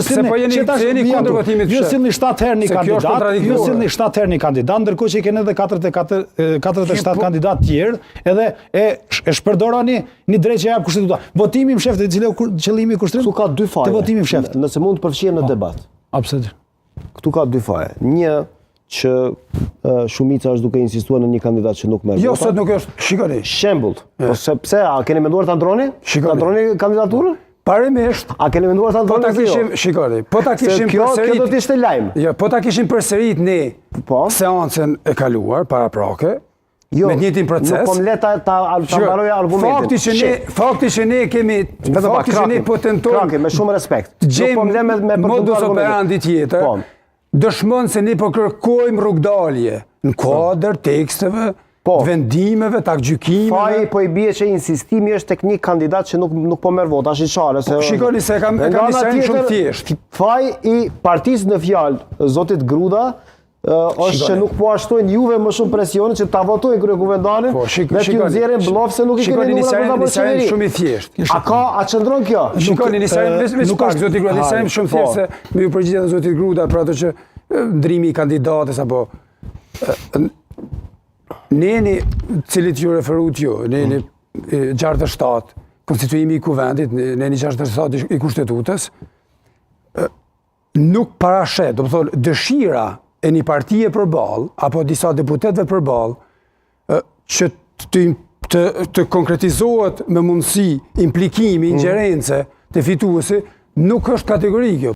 Se po jeni kundër votimit ju sillni 7 herë një kandidat, ndërkohë që i keni edhe 47 kandidat tjerë, edhe e shpërdoroni një drejt që jap kushtetuta. Votimi i msheftë, i cili qëllimi i kushtetuta. Këtu ka dy faje. Të votimi i msheftë. Nëse mund të përfshihem në debat. Absolutisht. Këtu ka dy faje. Një që shumica është duke insistuar në një kandidat që nuk merr vota. Jo, sot nuk është, shikoni. Shembull. Po pse a keni menduar ta ndroni? Ta ndroni kandidaturën? Parimisht. A keni menduar ta ndroni? Shikoni, po ta kishim përsërit. Kjo do të ishte lajm. Jo, po ta kishim përsërit ne seancën e kaluar para prake. Jo, me të njëjtin proces. Nuk po mlet ta mbaroj argumentin. Fakti që ne kemi, fakti që ne po tentojmë me shumë respekt. Nuk po mlet me modus operandi tjetër. Dëshmon se ne po kërkojmë rrugdalje në kuadër teksteve, vendimeve, takgjykimeve. Faji po i bie që insistimi është tek një kandidat që nuk po merr vota, është i çare se. Shikoni se kam nisën shumë thjesht. Faji i partisë në fjalë zotit Gruda është që nuk po ashtojnë juve më shumë presionin që ta votojnë kryekumvendarin, me t'ju nxjerrin bllop se nuk i keni numra për ta bërë qeveri. Shumë i thjesht. A qëndron kjo? Shikoni, nisën pak zoti Gruda, nisën shumë thjesht se me ju përgjigjet zotit Gruda për ato që ndrimi i kandidates apo neni cilit ju referut ju, neni 67, konstituimi i kuvendit, neni 67 i kushtetutës, nuk parashet, do të thonë, dëshira e një partije përballë, apo disa deputetëve përballë, që të konkretizohet me mundësi implikimi, ingjerence të fituesi, nuk është kategori kjo.